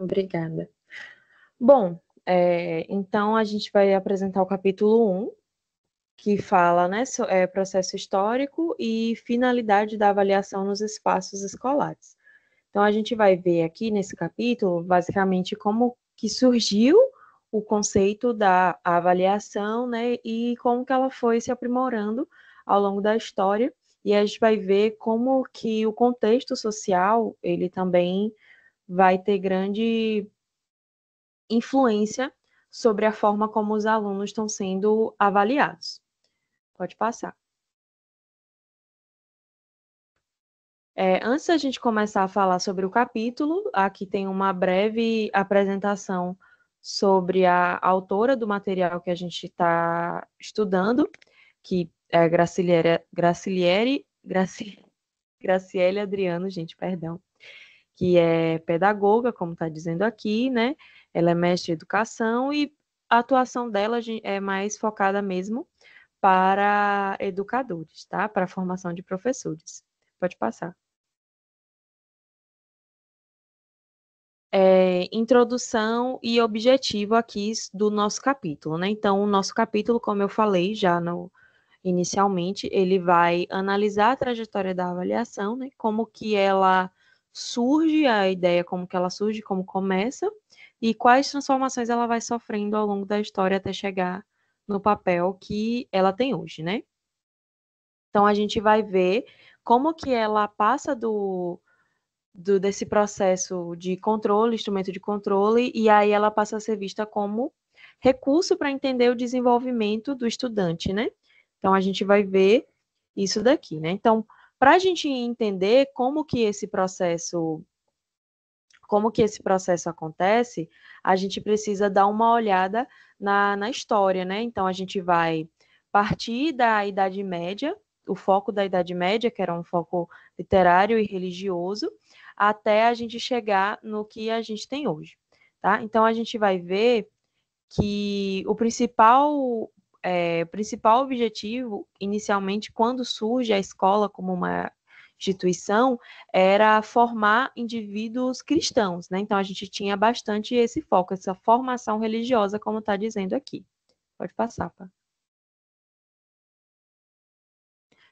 Obrigada. Bom, então a gente vai apresentar o capítulo 1, que fala, né, processo histórico e finalidade da avaliação nos espaços escolares. Então, a gente vai ver aqui nesse capítulo, basicamente, como que surgiu o conceito da avaliação, né, e como que ela foi se aprimorando ao longo da história, e a gente vai ver como que o contexto social, ele também vai ter grande influência sobre a forma como os alunos estão sendo avaliados. Pode passar. Antes da gente começar a falar sobre o capítulo, aqui tem uma breve apresentação sobre a autora do material que a gente está estudando, que é Graciele Adriano, gente, perdão, que é pedagoga, como está dizendo aqui, né? Ela é mestre em educação e a atuação dela é mais focada mesmo para educadores, tá? Para a formação de professores. Pode passar. Introdução e objetivo aqui do nosso capítulo, né? Então, o nosso capítulo, como eu falei já inicialmente, ele vai analisar a trajetória da avaliação, né? Como que ela surge, a ideia, como que ela surge, como começa, e quais transformações ela vai sofrendo ao longo da história até chegar no papel que ela tem hoje, né? Então, a gente vai ver como que ela passa desse processo de controle, instrumento de controle, e aí ela passa a ser vista como recurso para entender o desenvolvimento do estudante, né? Então, a gente vai ver isso daqui, né? Então, para a gente entender como que esse processo acontece, a gente precisa dar uma olhada na história, né? Então, a gente vai partir da Idade Média, o foco da Idade Média, que era um foco literário e religioso, até a gente chegar no que a gente tem hoje, tá? Então, a gente vai ver que o principal objetivo, inicialmente, quando surge a escola como uma instituição, era formar indivíduos cristãos, né? Então, a gente tinha bastante esse foco, essa formação religiosa, como está dizendo aqui. Pode passar, pá.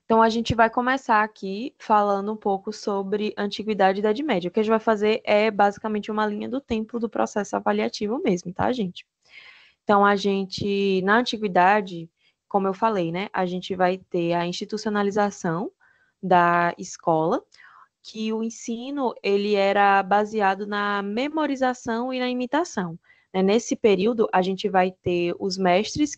Então, a gente vai começar aqui falando um pouco sobre Antiguidade e Idade Média. O que a gente vai fazer é basicamente uma linha do tempo do processo avaliativo mesmo, tá, gente? Então, na antiguidade, como eu falei, né, a gente vai ter a institucionalização da escola, que o ensino, ele era baseado na memorização e na imitação, né? Nesse período, a gente vai ter os mestres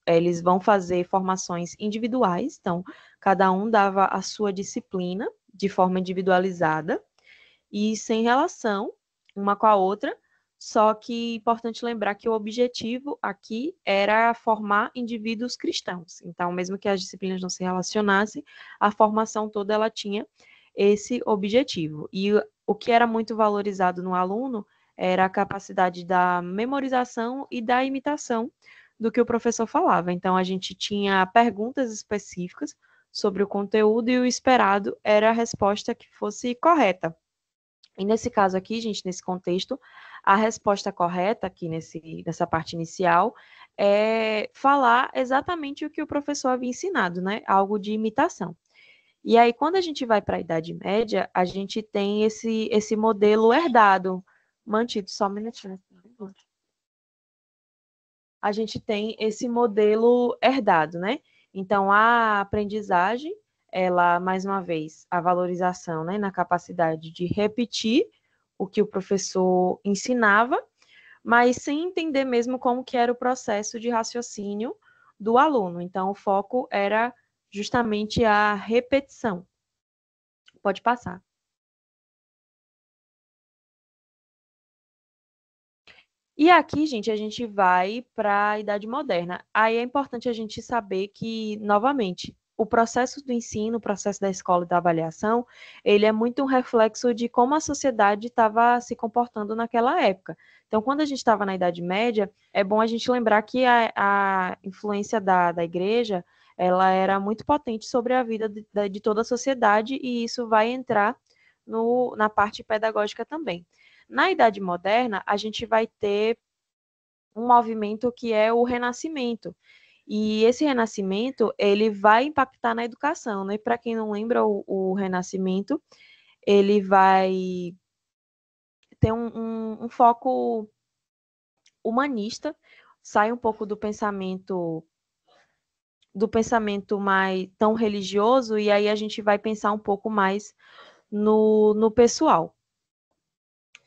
eles vão fazer formações individuais, então, cada um dava a sua disciplina de forma individualizada e sem relação uma com a outra, só que é importante lembrar que o objetivo aqui era formar indivíduos cristãos. Então, mesmo que as disciplinas não se relacionassem, a formação toda ela tinha esse objetivo. E o que era muito valorizado no aluno era a capacidade da memorização e da imitação do que o professor falava. Então, a gente tinha perguntas específicas sobre o conteúdo e o esperado era a resposta que fosse correta. E nesse caso aqui, gente, nesse contexto, a resposta correta aqui nessa parte inicial é falar exatamente o que o professor havia ensinado, né? Algo de imitação. E aí, quando a gente vai para a Idade Média, a gente tem esse modelo herdado, mantido, só um minutinho. A gente tem esse modelo herdado, né? Então, a aprendizagem, ela, mais uma vez, a valorização, né, na capacidade de repetir o que o professor ensinava, mas sem entender mesmo como que era o processo de raciocínio do aluno. Então, o foco era justamente a repetição. Pode passar. E aqui, gente, a gente vai para a Idade Moderna. Aí é importante a gente saber que, novamente, o processo do ensino, o processo da escola e da avaliação, ele é muito um reflexo de como a sociedade estava se comportando naquela época. Então, quando a gente estava na Idade Média, é bom a gente lembrar que a influência da igreja, ela era muito potente sobre a vida de toda a sociedade e isso vai entrar na parte pedagógica também. Na Idade Moderna, a gente vai ter um movimento que é o Renascimento. E esse Renascimento, ele vai impactar na educação, né? Para quem não lembra, o Renascimento, ele vai ter um foco humanista, sai um pouco do pensamento mais tão religioso, e aí a gente vai pensar um pouco mais no pessoal.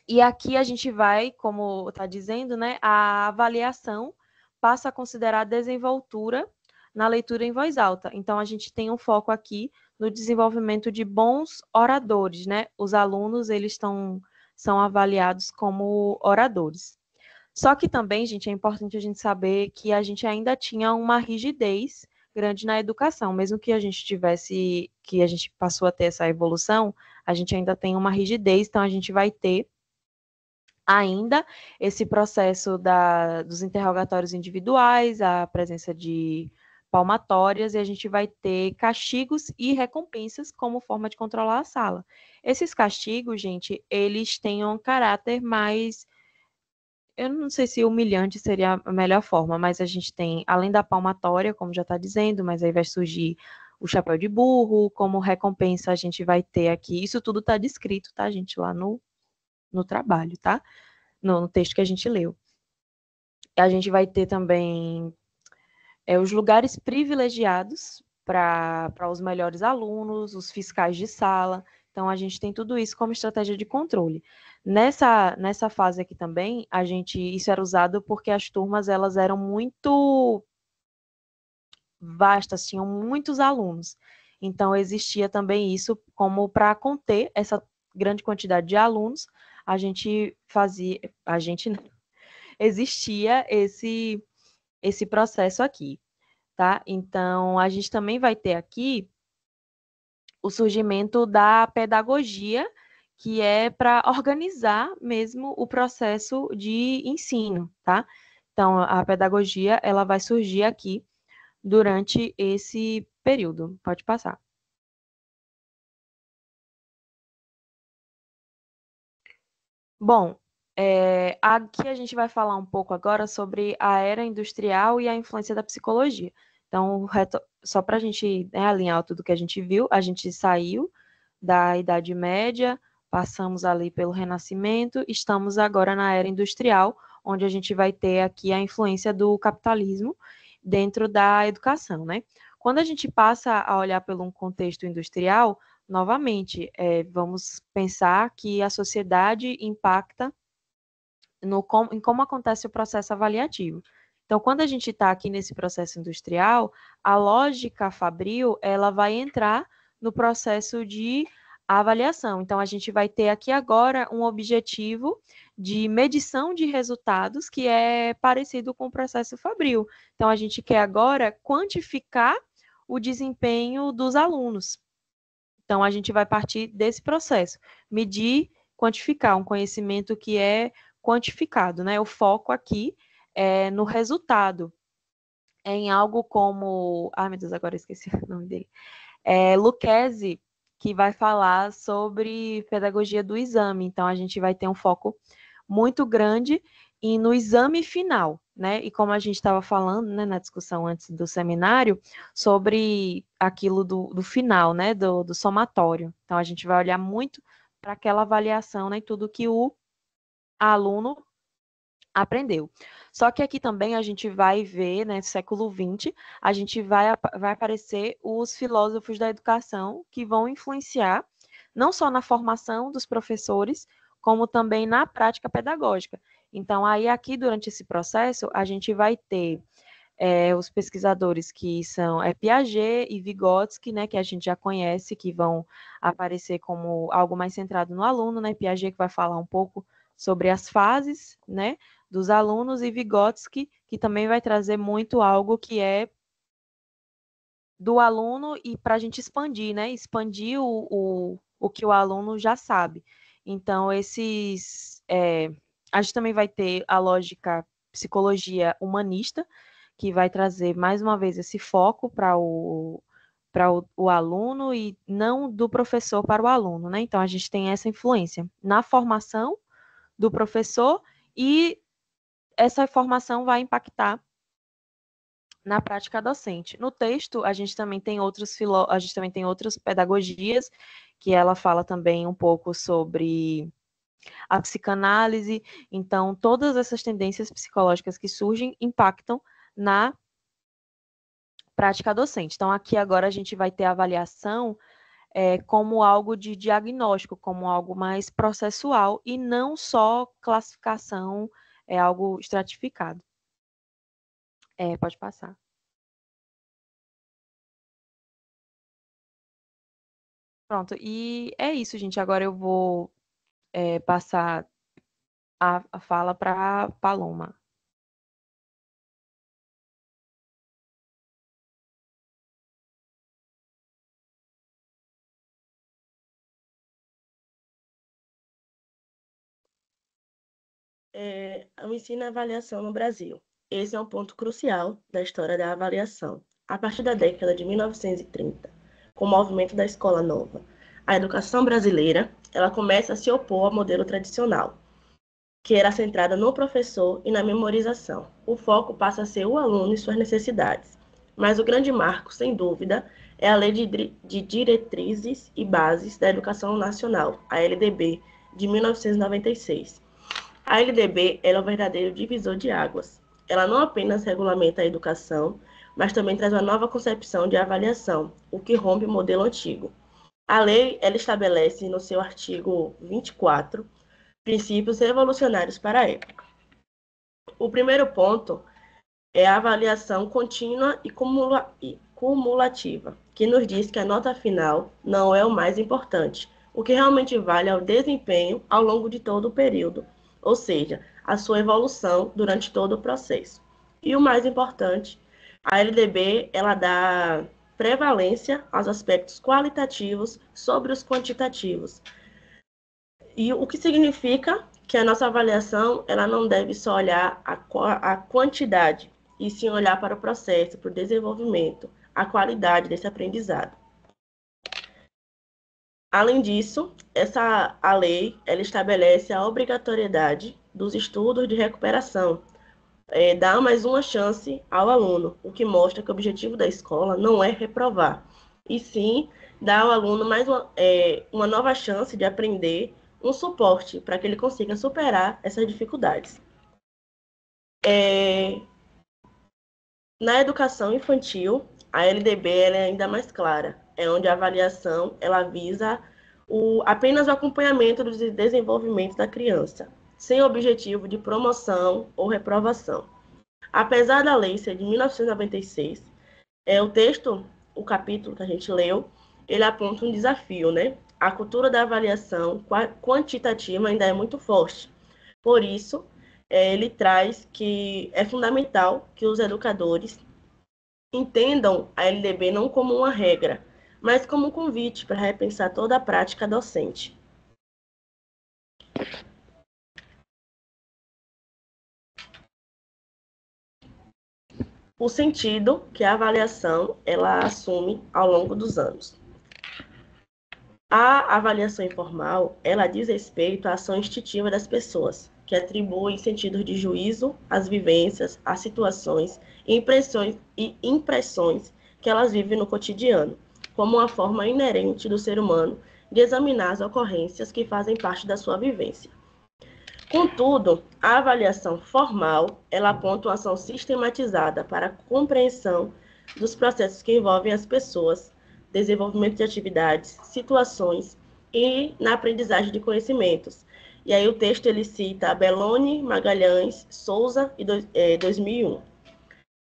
E aqui a gente vai, como está dizendo, né, a avaliação passa a considerar a desenvoltura na leitura em voz alta. Então, a gente tem um foco aqui no desenvolvimento de bons oradores, né? Os alunos, são avaliados como oradores. Só que também, gente, é importante a gente saber que a gente ainda tinha uma rigidez grande na educação, mesmo que a gente passou a ter essa evolução, a gente ainda tem uma rigidez, então a gente vai ter ainda esse processo dos interrogatórios individuais, a presença de palmatórias, e a gente vai ter castigos e recompensas como forma de controlar a sala. Esses castigos, gente, eles têm um caráter mais, eu não sei se humilhante seria a melhor forma, mas a gente tem, além da palmatória, como já está dizendo, mas aí vai surgir o chapéu de burro, como recompensa a gente vai ter aqui, isso tudo está descrito, tá, gente, lá no trabalho, tá? No texto que a gente leu. A gente vai ter também os lugares privilegiados para os melhores alunos, os fiscais de sala. Então, a gente tem tudo isso como estratégia de controle. Nessa fase aqui também, isso era usado porque as turmas elas eram muito vastas, tinham muitos alunos. Então, existia também isso como para conter essa grande quantidade de alunos, existia esse processo aqui, tá? Então, a gente também vai ter aqui o surgimento da pedagogia, que é para organizar mesmo o processo de ensino, tá? Então, a pedagogia, ela vai surgir aqui durante esse período. Pode passar. Bom, aqui a gente vai falar um pouco agora sobre a era industrial e a influência da psicologia. Então, só para a gente, né, alinhar tudo que a gente viu, a gente saiu da Idade Média, passamos ali pelo Renascimento, estamos agora na era industrial, onde a gente vai ter aqui a influência do capitalismo dentro da educação, né? Quando a gente passa a olhar pelo um contexto industrial, novamente, vamos pensar que a sociedade impacta em como acontece o processo avaliativo. Então, quando a gente está aqui nesse processo industrial, a lógica fabril, ela vai entrar no processo de avaliação. Então, a gente vai ter aqui agora um objetivo de medição de resultados que é parecido com o processo fabril. Então, a gente quer agora quantificar o desempenho dos alunos. Então, a gente vai partir desse processo, medir, quantificar, um conhecimento que é quantificado, né? O foco aqui é no resultado, é em algo como, ai meu Deus, agora eu esqueci o nome dele, Lucchesi, que vai falar sobre pedagogia do exame. Então, a gente vai ter um foco muito grande no exame final, né? E como a gente estava falando, né, na discussão antes do seminário, sobre aquilo do final, né, do somatório. Então, a gente vai olhar muito para aquela avaliação, né, e tudo que o aluno aprendeu. Só que aqui também a gente vai ver, né, século XX, a gente vai aparecer os filósofos da educação que vão influenciar não só na formação dos professores, como também na prática pedagógica. Então, aí aqui durante esse processo, a gente vai ter os pesquisadores que são Piaget e Vygotsky, né, que a gente já conhece, que vão aparecer como algo mais centrado no aluno, né, Piaget que vai falar um pouco sobre as fases, né, dos alunos, e Vygotsky, que também vai trazer muito algo que é do aluno e para a gente expandir, né, expandir o que o aluno já sabe. Então, a gente também vai ter a lógica psicologia humanista, que vai trazer mais uma vez esse foco para o aluno e não do professor para o aluno, né? Então a gente tem essa influência na formação do professor, e essa informação vai impactar na prática docente. No texto, a gente também tem outras pedagogias, que ela fala também um pouco sobre a psicanálise. Então, todas essas tendências psicológicas que surgem impactam na prática docente. Então, aqui agora a gente vai ter a avaliação como algo de diagnóstico, como algo mais processual e não só classificação, algo estratificado. Pode passar. Pronto, e é isso, gente. Agora eu vou passar a fala para Paloma. O ensino e avaliação no Brasil. Esse é um ponto crucial da história da avaliação. A partir da década de 1930, com o movimento da Escola Nova, a educação brasileira ela começa a se opor ao modelo tradicional, que era centrada no professor e na memorização. O foco passa a ser o aluno e suas necessidades. Mas o grande marco, sem dúvida, é a Lei de Diretrizes e Bases da Educação Nacional, a LDB, de 1996. A LDB é um verdadeiro divisor de águas. Ela não apenas regulamenta a educação, mas também traz uma nova concepção de avaliação, o que rompe o modelo antigo. A lei ela estabelece no seu artigo 24 princípios revolucionários para a época. O primeiro ponto é a avaliação contínua e cumulativa, que nos diz que a nota final não é o mais importante. O que realmente vale é o desempenho ao longo de todo o período, ou seja, a sua evolução durante todo o processo. E o mais importante, a LDB ela dá prevalência aos aspectos qualitativos sobre os quantitativos. E o que significa que a nossa avaliação ela não deve só olhar a quantidade, e sim olhar para o processo, para o desenvolvimento, a qualidade desse aprendizado. Além disso, a lei ela estabelece a obrigatoriedade dos estudos de recuperação, dá mais uma chance ao aluno, o que mostra que o objetivo da escola não é reprovar, e sim dar ao aluno mais uma nova chance de aprender, um suporte para que ele consiga superar essas dificuldades. Na educação infantil, a LDB é ainda mais clara, é onde a avaliação ela visa apenas o acompanhamento do desenvolvimento da criança, sem objetivo de promoção ou reprovação. Apesar da lei ser de 1996, o texto, o capítulo que a gente leu, ele aponta um desafio, né? A cultura da avaliação quantitativa ainda é muito forte. Por isso, ele traz que é fundamental que os educadores entendam a LDB não como uma regra, mas como um convite para repensar toda a prática docente. O sentido que a avaliação ela assume ao longo dos anos. A avaliação informal, ela diz respeito à ação instintiva das pessoas, que atribui sentidos de juízo às vivências, às situações e impressões que elas vivem no cotidiano, como uma forma inerente do ser humano de examinar as ocorrências que fazem parte da sua vivência. Contudo, a avaliação formal, ela aponta uma ação sistematizada para a compreensão dos processos que envolvem as pessoas, desenvolvimento de atividades, situações e na aprendizagem de conhecimentos. E aí o texto ele cita Belloni, Magalhães, Souza e 2001.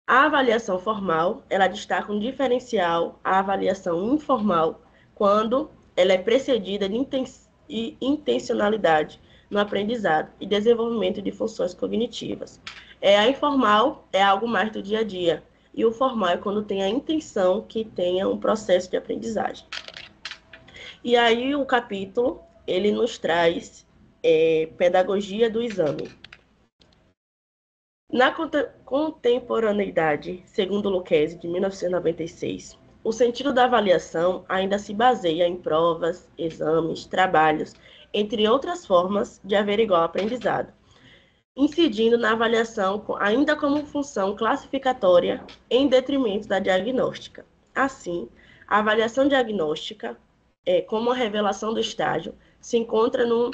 A avaliação formal, ela destaca um diferencial à avaliação informal, quando ela é precedida de intencionalidade no aprendizado e desenvolvimento de funções cognitivas. A informal é algo mais do dia a dia, e o formal é quando tem a intenção que tenha um processo de aprendizagem. E aí o capítulo, ele nos traz pedagogia do exame. Na contemporaneidade, segundo Lucchesi, de 1996, o sentido da avaliação ainda se baseia em provas, exames, trabalhos, entre outras formas de averiguar o aprendizado, incidindo na avaliação ainda como função classificatória em detrimento da diagnóstica. Assim, a avaliação diagnóstica, como a revelação do estágio, se encontra no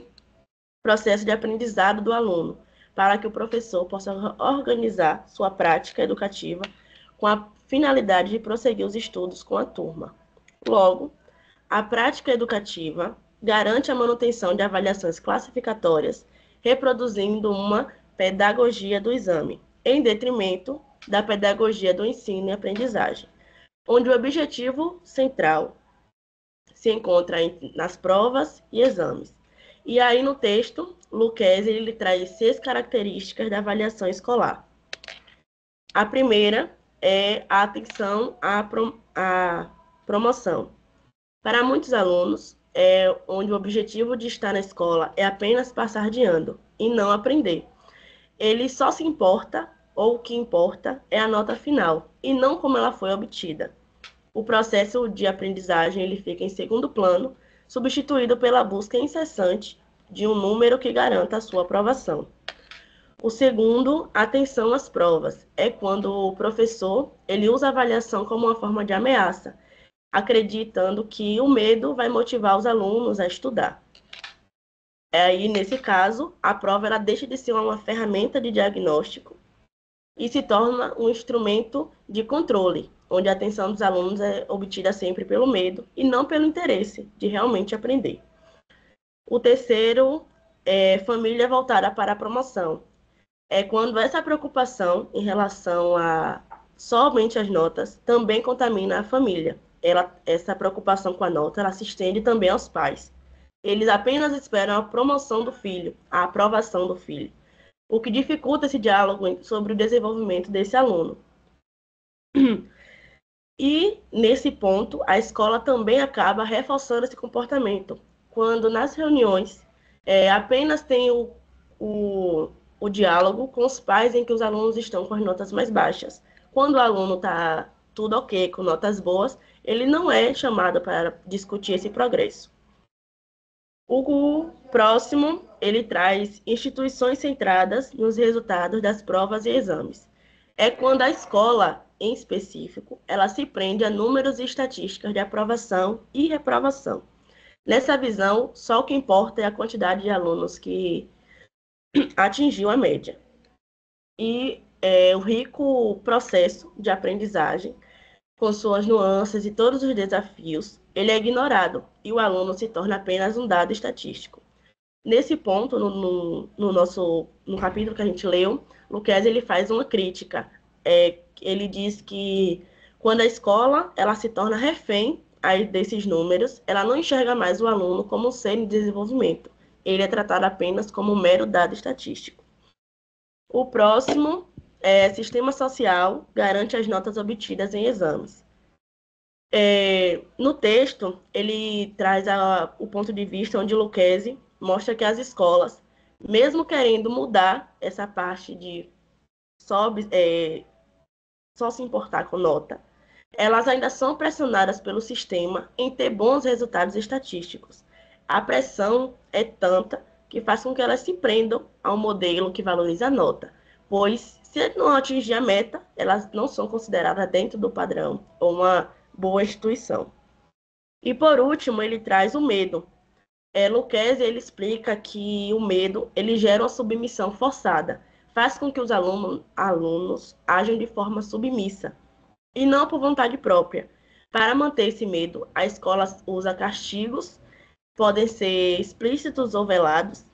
processo de aprendizado do aluno, para que o professor possa organizar sua prática educativa com a finalidade de prosseguir os estudos com a turma. Logo, a prática educativa garante a manutenção de avaliações classificatórias, reproduzindo uma pedagogia do exame, em detrimento da pedagogia do ensino e aprendizagem, onde o objetivo central se encontra nas provas e exames. E aí, no texto, Lucchesi ele traz 6 características da avaliação escolar. A primeira é a atenção à promoção. Para muitos alunos, onde o objetivo de estar na escola é apenas passar de ano e não aprender. Ele só se importa, ou o que importa, é a nota final, e não como ela foi obtida. O processo de aprendizagem ele fica em segundo plano, substituído pela busca incessante de um número que garanta a sua aprovação. O segundo, atenção às provas, é quando o professor ele usa a avaliação como uma forma de ameaça, acreditando que o medo vai motivar os alunos a estudar. Aí, nesse caso, a prova ela deixa de ser uma ferramenta de diagnóstico e se torna um instrumento de controle, onde a atenção dos alunos é obtida sempre pelo medo e não pelo interesse de realmente aprender. O terceiro é família voltada para a promoção. É quando essa preocupação em relação a somente as notas também contamina a família. Essa preocupação com a nota ela se estende também aos pais. Eles apenas esperam a promoção do filho, a aprovação do filho, o que dificulta esse diálogo sobre o desenvolvimento desse aluno. E, nesse ponto, a escola também acaba reforçando esse comportamento, quando nas reuniões apenas tem o diálogo com os pais em que os alunos estão com as notas mais baixas. Quando o aluno está tudo ok, com notas boas, ele não é chamado para discutir esse progresso. O próximo, ele traz instituições centradas nos resultados das provas e exames. É quando a escola, em específico, ela se prende a números e estatísticas de aprovação e reprovação. Nessa visão, só o que importa é a quantidade de alunos que atingiu a média. E o rico processo de aprendizagem, com suas nuances e todos os desafios, ele é ignorado e o aluno se torna apenas um dado estatístico. Nesse ponto, no capítulo que a gente leu, Lucchesi ele faz uma crítica. Ele diz que quando a escola ela se torna refém desses números, ela não enxerga mais o aluno como um ser em desenvolvimento. Ele é tratado apenas como um mero dado estatístico. O próximo sistema social garante as notas obtidas em exames. No texto, ele traz o ponto de vista onde Lucchesi mostra que as escolas, mesmo querendo mudar essa parte de só se importar com nota, elas ainda são pressionadas pelo sistema em ter bons resultados estatísticos. A pressão é tanta que faz com que elas se prendam ao modelo que valoriza a nota, pois se não atingir a meta, elas não são consideradas dentro do padrão ou uma boa instituição. E por último, ele traz o medo. Lucchesi ele explica que o medo ele gera uma submissão forçada, faz com que os alunos ajam de forma submissa e não por vontade própria. Para manter esse medo, a escola usa castigos, podem ser explícitos ou velados.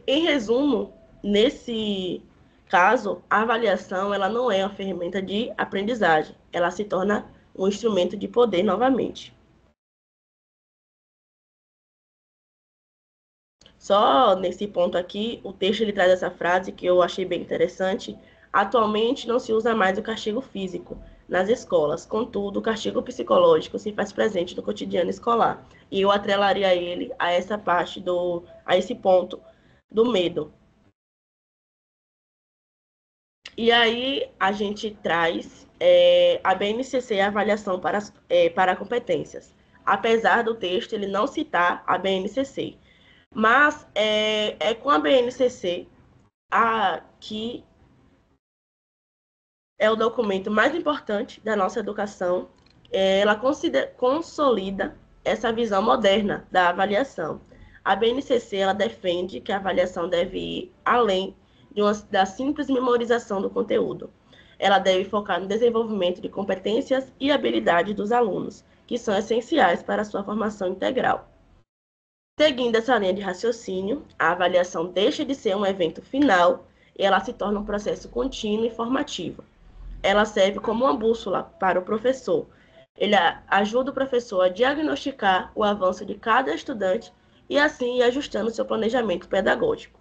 Em resumo, nesse caso, a avaliação ela não é uma ferramenta de aprendizagem, ela se torna um instrumento de poder novamente. Só nesse ponto aqui, o texto ele traz essa frase que eu achei bem interessante. Atualmente não se usa mais o castigo físico nas escolas, contudo, o castigo psicológico se faz presente no cotidiano escolar. E eu atrelaria ele a essa parte a esse ponto do medo. E aí a gente traz a BNCC, a avaliação para competências. apesar do texto ele não citar a BNCC. Mas é com a BNCC que é o documento mais importante da nossa educação. Ela consolida essa visão moderna da avaliação. A BNCC ela defende que a avaliação deve ir além da simples memorização do conteúdo. Ela deve focar no desenvolvimento de competências e habilidades dos alunos, que são essenciais para a sua formação integral. Seguindo essa linha de raciocínio, a avaliação deixa de ser um evento final e ela se torna um processo contínuo e formativo. Ela serve como uma bússola para o professor. Ele ajuda o professor a diagnosticar o avanço de cada estudante e assim ir ajustando seu planejamento pedagógico.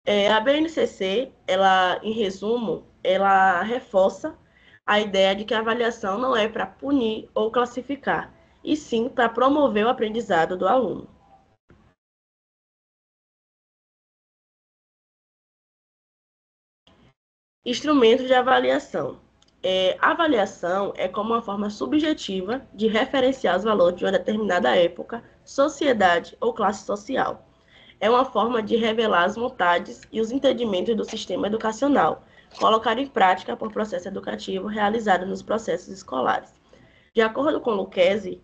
A BNCC, ela, em resumo, ela reforça a ideia de que a avaliação não é para punir ou classificar, e sim para promover o aprendizado do aluno. Instrumentos de avaliação. A avaliação é como uma forma subjetiva de referenciar os valores de uma determinada época, sociedade ou classe social. É uma forma de revelar as vontades e os entendimentos do sistema educacional, colocar em prática por processo educativo realizado nos processos escolares. De acordo com Lucchesi,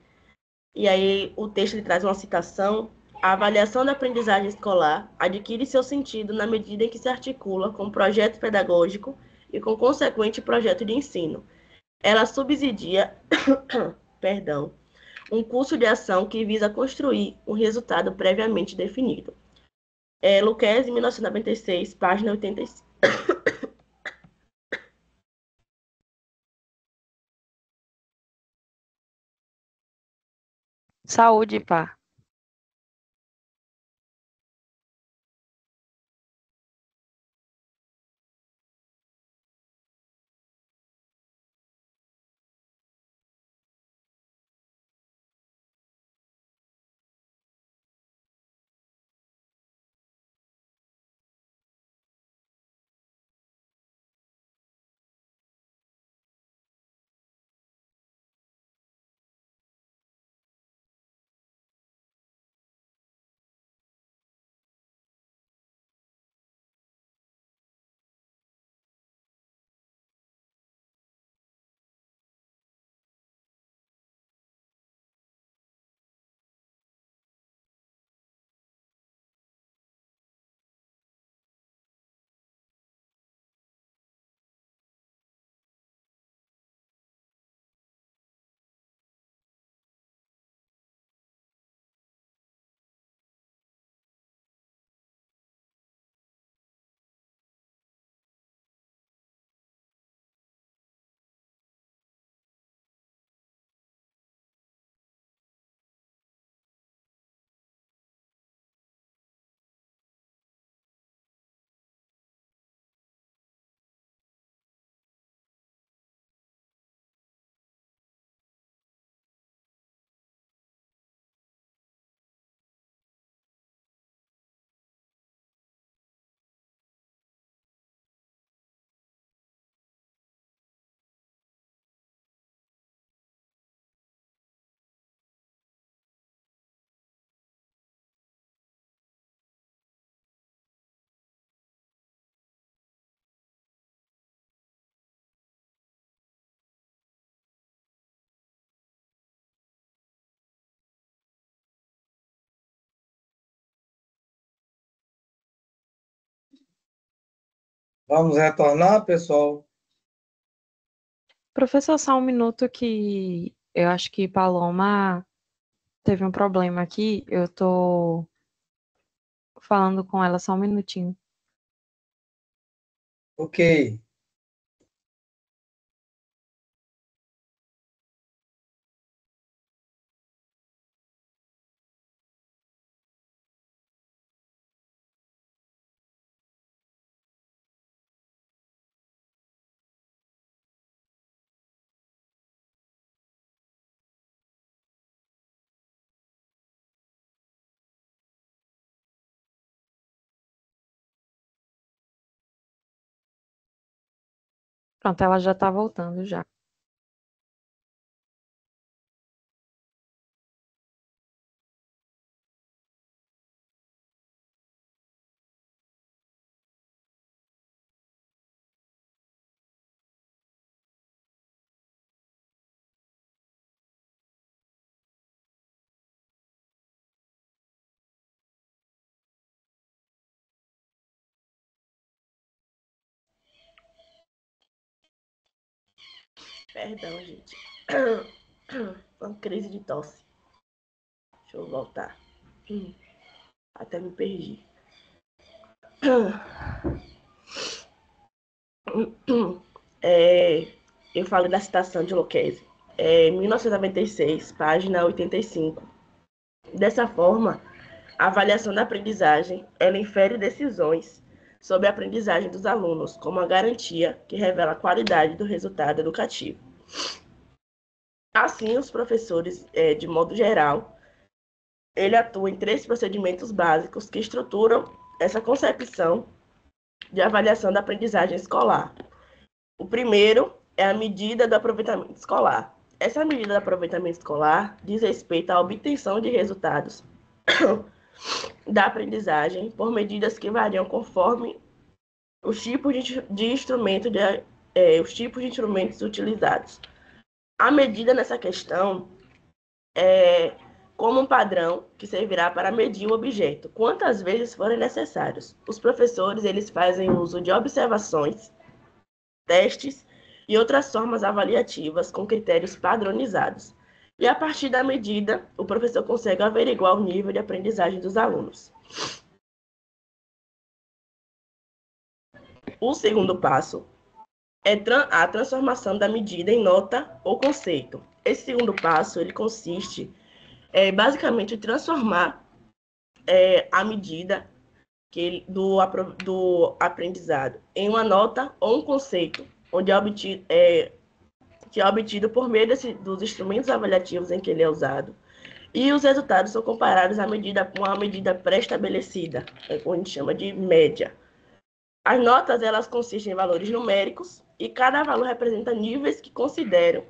e aí o texto ele traz uma citação, a avaliação da aprendizagem escolar adquire seu sentido na medida em que se articula com o projeto pedagógico e com o consequente projeto de ensino. Ela subsidia, perdão, um curso de ação que visa construir um resultado previamente definido. Lucchesi, 1996, página 85. Saúde, pá. Vamos retornar, pessoal? Professor, só um minuto que eu acho que Paloma teve um problema aqui. Eu tô falando com ela só um minutinho. Ok. Pronto, ela já tá voltando já. Perdão, gente. Uma crise de tosse. Deixa eu voltar. Até me perdi. Eu falei da citação de Lucchesi. 1996, página 85. Dessa forma, a avaliação da aprendizagem, ela infere decisões sobre a aprendizagem dos alunos como uma garantia que revela a qualidade do resultado educativo. Assim, os professores, de modo geral, ele atua em 3 procedimentos básicos que estruturam essa concepção de avaliação da aprendizagem escolar. O primeiro é a medida do aproveitamento escolar. Essa medida do aproveitamento escolar diz respeito à obtenção de resultados da aprendizagem por medidas que variam conforme os tipos de instrumento os tipos de instrumentos utilizados. A medida nessa questão é como um padrão que servirá para medir o objeto, quantas vezes forem necessários. Os professores, eles fazem uso de observações, testes e outras formas avaliativas com critérios padronizados. E a partir da medida, o professor consegue averiguar o nível de aprendizagem dos alunos. O segundo passo é a transformação da medida em nota ou conceito. Esse segundo passo, ele consiste basicamente em transformar a medida do aprendizado em uma nota ou um conceito, onde que é obtido por meio dos instrumentos avaliativos em que ele é usado. E os resultados são comparados com a medida pré-estabelecida, que a gente chama de média. As notas, elas consistem em valores numéricos e cada valor representa níveis que consideram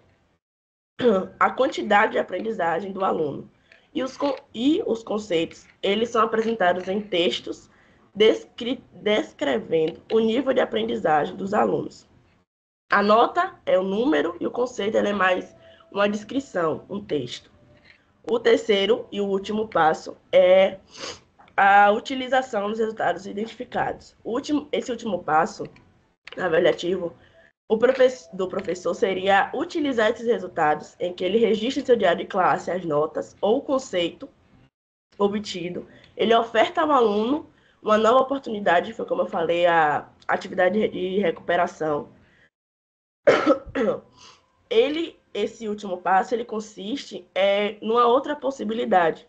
a quantidade de aprendizagem do aluno. E os conceitos, eles são apresentados em textos descrevendo o nível de aprendizagem dos alunos. A nota é o número e o conceito é mais uma descrição, um texto. O terceiro e o último passo é a utilização dos resultados identificados. Esse último passo avaliativo do professor seria utilizar esses resultados em que ele registra em seu diário de classe as notas ou o conceito obtido. Ele oferta ao aluno uma nova oportunidade, foi como eu falei, a atividade de recuperação. Esse último passo, ele consiste numa outra possibilidade,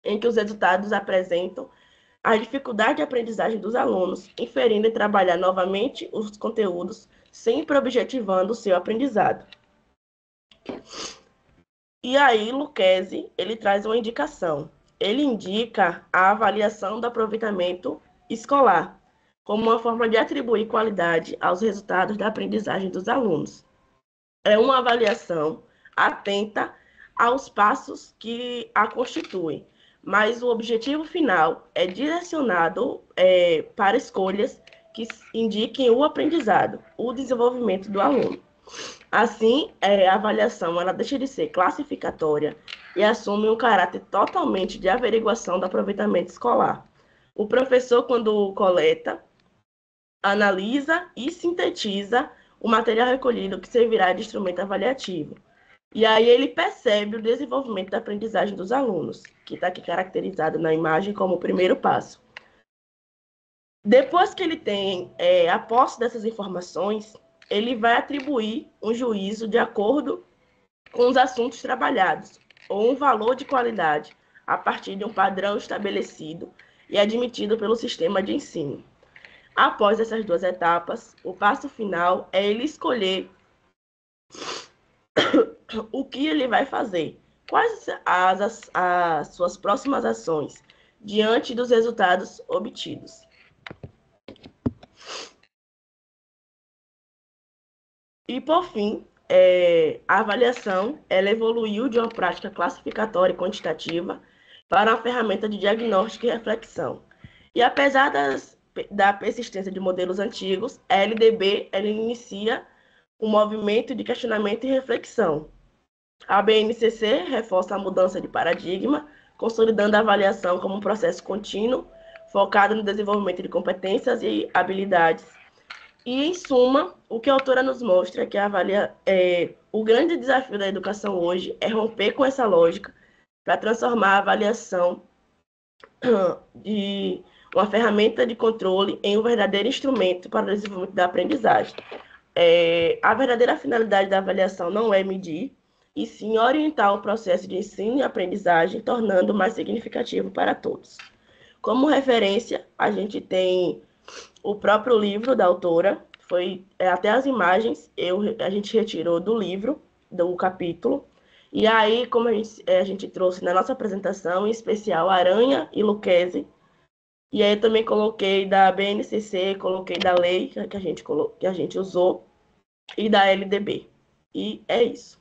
em que os resultados apresentam a dificuldade de aprendizagem dos alunos, inferindo em trabalhar novamente os conteúdos, sempre objetivando o seu aprendizado. E aí, Lucchesi, ele traz uma indicação. Ele indica a avaliação do aproveitamento escolar, como uma forma de atribuir qualidade aos resultados da aprendizagem dos alunos. É uma avaliação atenta aos passos que a constituem, mas o objetivo final é direcionado para escolhas que indiquem o aprendizado, o desenvolvimento do aluno. Assim, a avaliação ela deixa de ser classificatória e assume um caráter totalmente de averiguação do aproveitamento escolar. O professor, quando coleta, analisa e sintetiza o material recolhido que servirá de instrumento avaliativo. E aí ele percebe o desenvolvimento da aprendizagem dos alunos, que está aqui caracterizado na imagem como o primeiro passo. Depois que ele tem a posse dessas informações, ele vai atribuir um juízo de acordo com os assuntos trabalhados, ou um valor de qualidade, a partir de um padrão estabelecido e admitido pelo sistema de ensino. Após essas duas etapas, o passo final é ele escolher o que ele vai fazer, quais as suas próximas ações diante dos resultados obtidos. E, por fim, a avaliação ela evoluiu de uma prática classificatória e quantitativa para uma ferramenta de diagnóstico e reflexão. E, apesar da persistência de modelos antigos, a LDB ela inicia um movimento de questionamento e reflexão. A BNCC reforça a mudança de paradigma, consolidando a avaliação como um processo contínuo, focado no desenvolvimento de competências e habilidades E, em suma, o que a autora nos mostra é que o grande desafio da educação hoje é romper com essa lógica para transformar a avaliação de uma ferramenta de controle em um verdadeiro instrumento para o desenvolvimento da aprendizagem. A verdadeira finalidade da avaliação não é medir, e sim orientar o processo de ensino e aprendizagem, tornando mais significativo para todos. Como referência, a gente tem o próprio livro da autora, até as imagens a gente retirou do livro, do capítulo, e aí, como a gente trouxe na nossa apresentação, em especial Aranha e Lucchesi, e aí eu também coloquei da BNCC, coloquei da lei que a gente usou, e da LDB. E é isso.